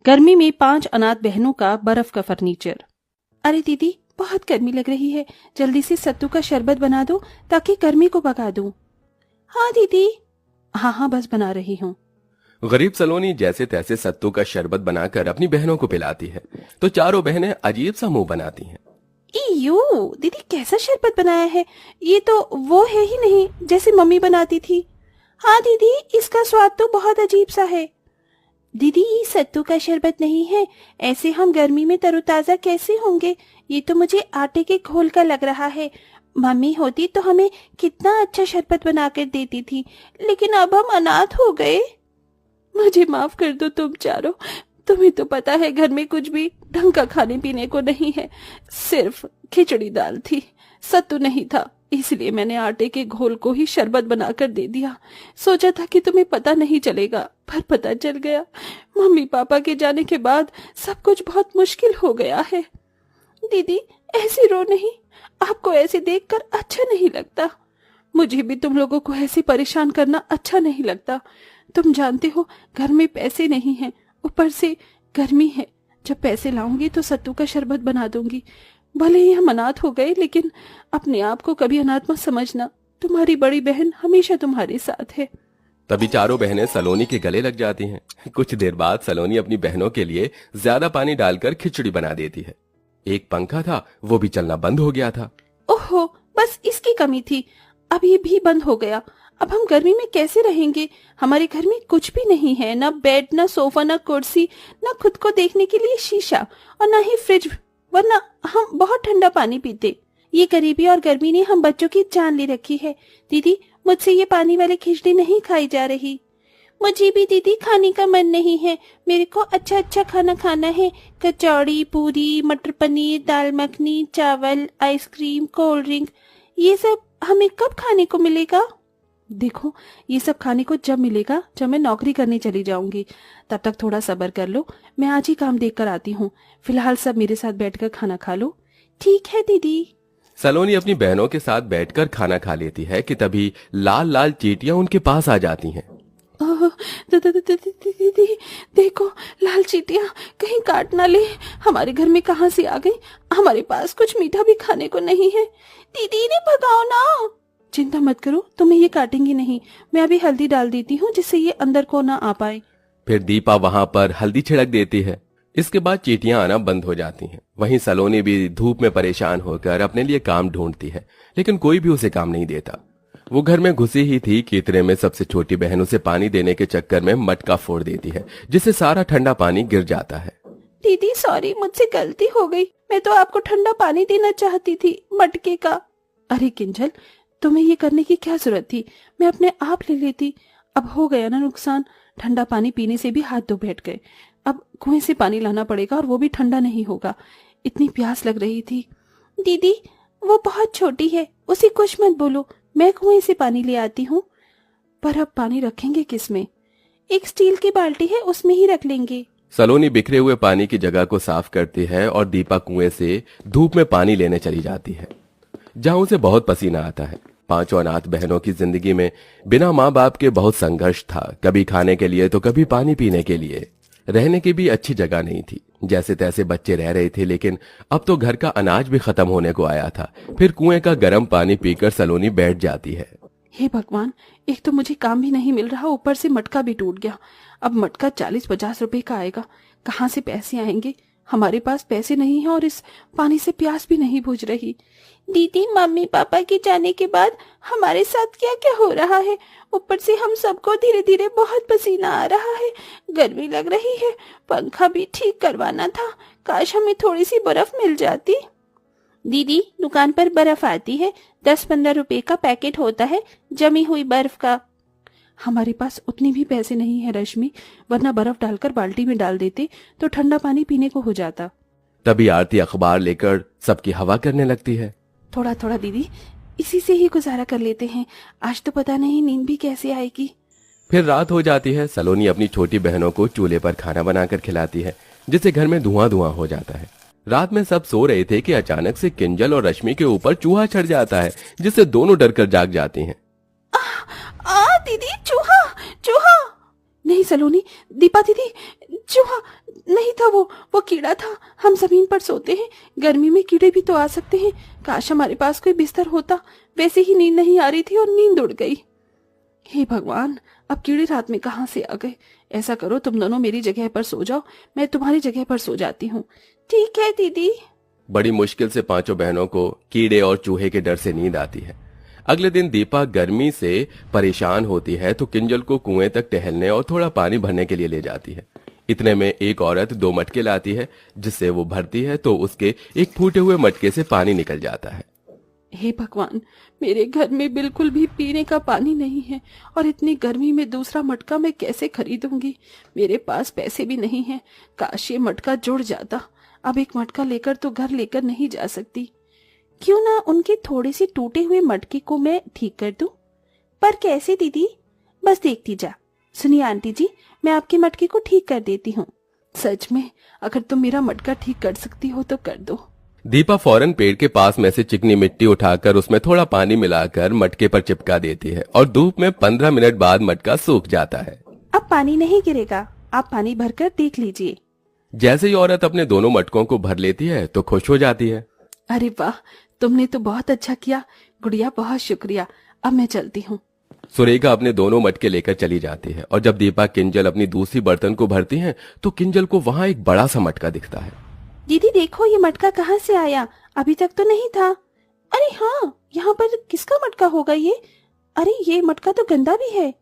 गर्मी में 5 अनाथ बहनों का बर्फ का फर्नीचर। अरे दीदी, बहुत गर्मी लग रही है, जल्दी से सत्तू का शरबत बना दो ताकि गर्मी को भगा दूं। हाँ दीदी। हाँ, बस बना रही हूँ। गरीब सलोनी जैसे तैसे सत्तू का शरबत बनाकर अपनी बहनों को पिलाती है तो चारों बहनें अजीब सा मुंह बनाती हैं। इयो, दीदी कैसा शरबत बनाया है, ये तो वो है ही नहीं जैसे मम्मी बनाती थी। हाँ दीदी, इसका स्वाद तो बहुत अजीब सा है। दीदी, ये सत्तू का शरबत नहीं है, ऐसे हम गर्मी में तरोताजा कैसे होंगे? ये तो मुझे आटे के घोल का लग रहा है। मम्मी होती तो हमें कितना अच्छा शरबत बनाकर देती थी, लेकिन अब हम अनाथ हो गए। मुझे माफ कर दो तुम चारों, तुम्हें तो पता है घर में कुछ भी ढंग का खाने पीने को नहीं है, सिर्फ खिचड़ी दाल थी, सत्तू नहीं था, इसलिए मैंने आटे के घोल को ही शरबत बनाकर दे दिया। सोचा था कि तुम्हें पता नहीं चलेगा, पर पता चल गया। मम्मी पापा के जाने के बाद सब कुछ बहुत मुश्किल हो गया है। दीदी ऐसे रो नहीं, आपको ऐसे देखकर अच्छा नहीं लगता। मुझे भी तुम लोगों को ऐसे परेशान करना अच्छा नहीं लगता। तुम जानते हो घर में पैसे नहीं हैं, ऊपर से गर्मी है। जब पैसे लाऊंगी तो सत्तू का शरबत बना दूंगी। भले ही हम अनाथ हो गए, लेकिन अपने आप को कभी अनाथ मत समझना। तुम्हारी बड़ी बहन हमेशा तुम्हारे साथ है। तभी चारों बहनें सलोनी के गले लग जाती हैं। कुछ देर बाद सलोनी अपनी बहनों के लिए ज्यादा पानी डालकर खिचड़ी बना देती है। एक पंखा था, वो भी चलना बंद हो गया था। ओहो, बस इसकी कमी थी, अब ये भी बंद हो गया। अब हम गर्मी में कैसे रहेंगे? हमारे घर में कुछ भी नहीं है, ना बेड, ना सोफा, ना कुर्सी, ना खुद को देखने के लिए शीशा, और ना ही फ्रिज, वरना हम बहुत ठंडा पानी पीते। ये गरीबी और गर्मी ने हम बच्चों की जान ले रखी है। दीदी, मुझसे ये पानी वाली खिचड़ी नहीं खाई जा रही। मुझे भी दीदी खाने का मन नहीं है, मेरे को अच्छा अच्छा खाना खाना है। कचौड़ी, पूरी, मटर पनीर, दाल मखनी, चावल, आइसक्रीम, कोल्ड ड्रिंक, ये सब हमें कब खाने को मिलेगा? देखो, ये सब खाने को जब मिलेगा जब मैं नौकरी करने चली जाऊंगी। तब तक थोड़ा सब्र कर लो, मैं आज ही काम देख कर आती हूँ। फिलहाल सब मेरे साथ बैठकर खाना खा लो। ठीक है दीदी। सलोनी अपनी बहनों के साथ बैठकर खाना खा लेती है कि तभी लाल लाल चींटियां उनके पास आ जाती हैं। दीदी देखो, लाल चींटियां कहीं काट ना ले। हमारे घर में कहां से आ गई? हमारे पास कुछ मीठा भी खाने को नहीं है। दीदी ने भगाओ ना। चिंता मत करो, तुम्हें ये काटेंगी नहीं। मैं अभी हल्दी डाल देती हूँ जिससे ये अंदर को ना आ पाए। फिर दीपा वहां पर हल्दी छिड़क देती है। इसके बाद चींटियां आना बंद हो जाती हैं। वहीं सलोनी भी धूप में परेशान होकर अपने लिए काम ढूंढती है, लेकिन कोई भी उसे काम नहीं देता। वो घर में घुसी ही थी कि इतने में सबसे छोटी बहन उसे पानी देने के चक्कर में मटका फोड़ देती है, जिससे सारा ठंडा पानी गिर जाता है। दीदी सॉरी, मुझसे गलती हो गई। मैं तो आपको ठंडा पानी देना चाहती थी, मटके का। अरे किंजल, तुम्हें ये करने की क्या जरूरत थी? मैं अपने आप ले लेती। अब हो गया ना नुकसान। ठंडा पानी पीने से भी हाथ धो बैठ गए। अब कुएं से पानी लाना पड़ेगा, और वो भी ठंडा नहीं होगा। इतनी प्यास लग रही थी। दीदी वो बहुत छोटी है, उसे कुछ मत बोलो, मैं कुएं से पानी ले आती हूँ। पर अब पानी रखेंगे किसमें? एक स्टील की बाल्टी है, उसमें ही रख लेंगे। सलोनी बिखरे हुए पानी की जगह को साफ करती है और दीपा कुएं से धूप में पानी लेने चली जाती है, जहां उसे बहुत पसीना आता है। पांचों अनाथ बहनों की जिंदगी में बिना माँ बाप के बहुत संघर्ष था। कभी खाने के लिए तो कभी पानी पीने के लिए। रहने की भी अच्छी जगह नहीं थी। जैसे तैसे बच्चे रह रहे थे, लेकिन अब तो घर का अनाज भी खत्म होने को आया था। फिर कुएं का गर्म पानी पीकर सलोनी बैठ जाती है। हे भगवान, एक तो मुझे काम भी नहीं मिल रहा, ऊपर से मटका भी टूट गया। अब मटका 40-50 रुपए का आएगा, कहाँ से पैसे आएंगे? हमारे पास पैसे नहीं है, और इस पानी से प्यास भी नहीं बुझ रही। दीदी, मम्मी पापा के जाने के बाद हमारे साथ क्या क्या हो रहा है? ऊपर से हम सबको धीरे धीरे बहुत पसीना आ रहा है, गर्मी लग रही है, पंखा भी ठीक करवाना था। काश हमें थोड़ी सी बर्फ मिल जाती। दीदी, दुकान पर बर्फ आती है, 10-15 रुपए का पैकेट होता है जमी हुई बर्फ का। हमारे पास उतनी भी पैसे नहीं है रश्मि, वरना बर्फ डालकर बाल्टी में डाल देते तो ठंडा पानी पीने को हो जाता। तभी आरती अखबार लेकर सबकी हवा करने लगती है। थोड़ा थोड़ा दीदी, इसी से ही गुजारा कर लेते हैं। आज तो पता नहीं नींद भी कैसे आएगी। फिर रात हो जाती है। सलोनी अपनी छोटी बहनों को चूल्हे पर खाना बनाकर खिलाती है, जिससे घर में धुआं धुआं हो जाता है। रात में सब सो रहे थे कि अचानक से किंजल और रश्मि के ऊपर चूहा चढ़ जाता है, जिससे दोनों डरकर जाग जाती हैं। दीदी, चूहा चूहा! नहीं सलोनी, दीपा दीदी, चूहा नहीं था, वो कीड़ा था। हम जमीन पर सोते हैं, गर्मी में कीड़े भी तो आ सकते हैं। काश हमारे पास कोई बिस्तर होता। वैसे ही नींद नहीं आ रही थी और नींद उड़ गई। हे भगवान, अब कीड़े रात में कहाँ से आ गए। ऐसा करो, तुम दोनों मेरी जगह पर सो जाओ, मैं तुम्हारी जगह पर सो जाती हूँ। ठीक है दीदी। बड़ी मुश्किल से पांचों बहनों को कीड़े और चूहे के डर से नींद आती है। अगले दिन दीपा गर्मी से परेशान होती है तो किंजल को कुएं तक टहलने और थोड़ा पानी भरने के लिए ले जाती है। इतने में एक औरत 2 मटके लाती है, जिससे वो भरती है तो उसके एक फूटे हुए मटके से पानी निकल जाता है। हे भगवान, मेरे घर में बिल्कुल भी पीने का पानी नहीं है और इतनी गर्मी में दूसरा मटका मैं कैसे खरीदूंगी। मेरे पास पैसे भी नहीं हैं। काश ये मटका जुड़ जाता। अब एक मटका लेकर तो घर लेकर नहीं जा सकती। क्यों ना उनके थोड़े से टूटे हुए मटके को मैं ठीक कर दूं। पर कैसे दीदी? बस देखती जा। सुनिए आंटी जी, मैं आपके मटके को ठीक कर देती हूँ। सच में, अगर तुम मेरा मटका ठीक कर सकती हो तो कर दो। दीपा फौरन पेड़ के पास में से चिकनी मिट्टी उठाकर उसमें थोड़ा पानी मिलाकर मटके पर चिपका देती है और धूप में 15 मिनट बाद मटका सूख जाता है। अब पानी नहीं गिरेगा, आप पानी भरकर देख लीजिए। जैसे ही औरत अपने दोनों मटकों को भर लेती है तो खुश हो जाती है। अरे वाह, तुमने तो बहुत अच्छा किया गुड़िया, बहुत शुक्रिया। अब मैं चलती हूँ। सुरेखा अपने दोनों मटके लेकर चली जाती है और जब दीपा किंजल अपनी दूसरी बर्तन को भरती है तो किंजल को वहाँ एक बड़ा सा मटका दिखता है। दीदी देखो, ये मटका कहाँ से आया? अभी तक तो नहीं था। अरे हाँ, यहाँ पर किसका मटका होगा ये? अरे ये मटका तो गंदा भी है।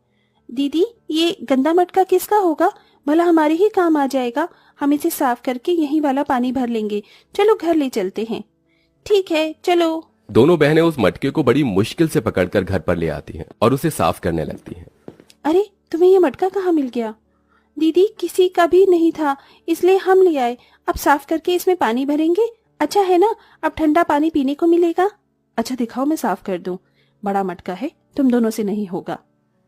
दीदी, ये गंदा मटका किसका होगा? भला हमारे ही काम आ जाएगा। हम इसे साफ करके यही वाला पानी भर लेंगे। चलो घर ले चलते हैं। ठीक है, चलो। दोनों बहनें उस मटके को बड़ी मुश्किल से पकड़कर घर पर ले आती हैं और उसे साफ करने लगती हैं। अरे, तुम्हें ये मटका कहाँ मिल गया? दीदी, किसी का भी नहीं था, इसलिए हम ले आए। अब साफ करके इसमें पानी भरेंगे। अच्छा है ना, अब ठंडा पानी पीने को मिलेगा। अच्छा दिखाओ, मैं साफ कर दूं। बड़ा मटका है, तुम दोनों से नहीं होगा।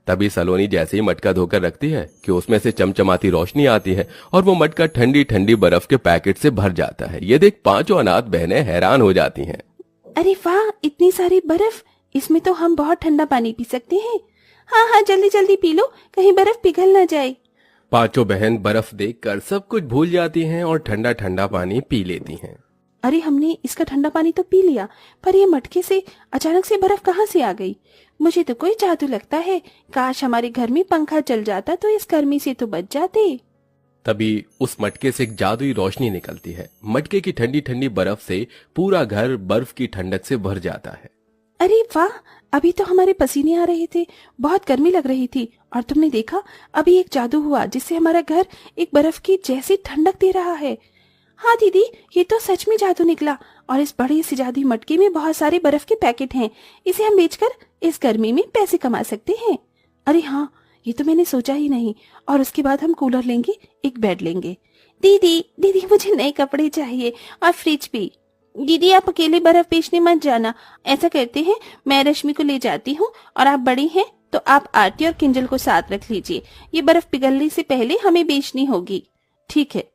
तभी सलोनी जैसे ही मटका धोकर रखती है कि उसमें से चमचमाती रोशनी आती है और वो मटका ठंडी ठंडी बर्फ के पैकेट से भर जाता है। ये देख पांचों अनाथ बहनें हैरान हो जाती हैं। अरे वाह, इतनी सारी बर्फ! इसमें तो हम बहुत ठंडा पानी पी सकते हैं। हाँ हाँ, जल्दी जल्दी पी लो, कहीं बर्फ पिघल न जाए। पांचों बहन बर्फ देखकर सब कुछ भूल जाती हैं और ठंडा ठंडा पानी पी लेती हैं। अरे, हमने इसका ठंडा पानी तो पी लिया, पर ये मटके से अचानक से बर्फ कहाँ से आ गई? मुझे तो कोई जादू लगता है। काश हमारे घर में पंखा चल जाता तो इस गर्मी से तो बच जाते। तभी उस मटके से एक जादुई रोशनी निकलती है। मटके की ठंडी ठंडी बर्फ से पूरा घर बर्फ की ठंडक से भर जाता है। अरे वाह, अभी तो हमारे पसीने आ रहे थे, बहुत गर्मी लग रही थी, और तुमने देखा अभी एक जादू हुआ जिससे हमारा घर एक बर्फ की जैसी ठंडक दे रहा है। हाँ दीदी, ये तो सच में जादू निकला। और इस बड़े से जादुई मटके में बहुत सारे बर्फ के पैकेट हैं। इसे हम बेचकर इस गर्मी में पैसे कमा सकते हैं। अरे हाँ, ये तो मैंने सोचा ही नहीं। और उसके बाद हम कूलर लेंगे, एक बेड लेंगे। दीदी दीदी, मुझे नए कपड़े चाहिए और फ्रिज भी। दीदी, आप अकेले बर्फ बेचने मत जाना। ऐसा करते हैं, मैं रश्मि को ले जाती हूँ और आप बड़ी हैं तो आप आरती और किंजल को साथ रख लीजिए। ये बर्फ पिघलने से पहले हमें बेचनी होगी। ठीक है।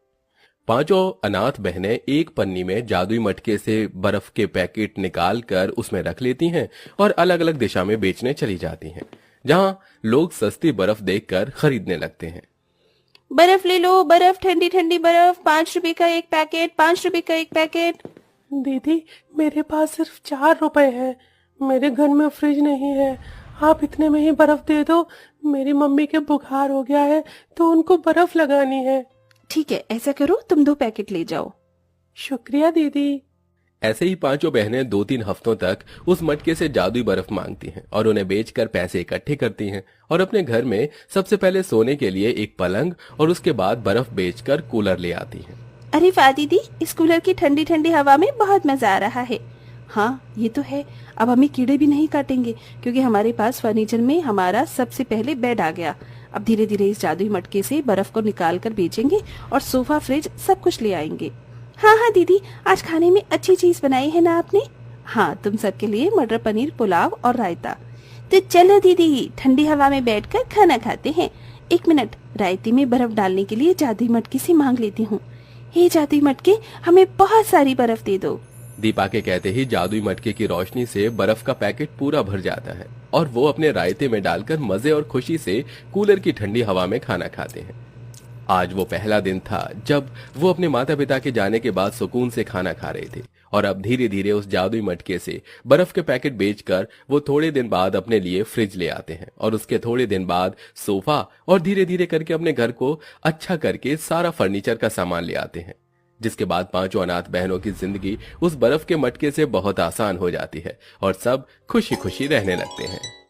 पांचों अनाथ बहनें एक पन्नी में जादुई मटके से बर्फ के पैकेट निकाल कर उसमें रख लेती हैं और अलग अलग दिशा में बेचने चली जाती हैं, जहां लोग सस्ती बर्फ देखकर खरीदने लगते हैं। बर्फ ले लो, बर्फ, ठंडी ठंडी बर्फ, 5 रुपए का एक पैकेट, 5 रुपए का एक पैकेट। दीदी, मेरे पास सिर्फ 4 रुपए है। मेरे घर में फ्रिज नहीं है। आप इतने में ही बर्फ दे दो। मेरी मम्मी के बुखार हो गया है तो उनको बर्फ लगानी है। ठीक है, ऐसा करो, तुम 2 पैकेट ले जाओ। शुक्रिया दीदी। ऐसे ही पांचों बहनें 2-3 हफ्तों तक उस मटके से जादुई बर्फ मांगती हैं और उन्हें बेचकर पैसे इकट्ठे करती हैं और अपने घर में सबसे पहले सोने के लिए एक पलंग और उसके बाद बर्फ बेचकर कूलर ले आती हैं। अरे वाह दीदी, इस कूलर की ठंडी ठंडी हवा में बहुत मजा आ रहा है। हाँ, ये तो है। अब हमें कीड़े भी नहीं काटेंगे क्योंकि हमारे पास फर्नीचर में हमारा सबसे पहले बेड आ गया। अब धीरे धीरे इस जादुई मटके से बर्फ को निकाल कर बेचेंगे और सोफा, फ्रिज सब कुछ ले आएंगे। हाँ हाँ दीदी, आज खाने में अच्छी चीज बनाई है ना आपने? हाँ, तुम सबके लिए मटर पनीर पुलाव और रायता। तो चलो दीदी, ठंडी हवा में बैठकर खाना खाते हैं। 1 मिनट, रायते में बर्फ डालने के लिए जादुई मटके से मांग लेती हूँ। हे जादुई मटके, हमें बहुत सारी बर्फ दे दो। दीपा के कहते ही जादुई मटके की रोशनी से बर्फ का पैकेट पूरा भर जाता है और वो अपने रायते में डालकर मजे और खुशी से कूलर की ठंडी हवा में खाना खाते हैं। आज वो पहला दिन था जब वो अपने माता पिता के जाने के बाद सुकून से खाना खा रहे थे और अब धीरे धीरे उस जादुई मटके से बर्फ के पैकेट बेचकर वो थोड़े दिन बाद अपने लिए फ्रिज ले आते हैं और उसके थोड़े दिन बाद सोफा और धीरे धीरे करके अपने घर को अच्छा करके सारा फर्नीचर का सामान ले आते हैं। जिसके बाद पांचों अनाथ बहनों की जिंदगी उस बर्फ के मटके से बहुत आसान हो जाती है और सब खुशी खुशी रहने लगते हैं।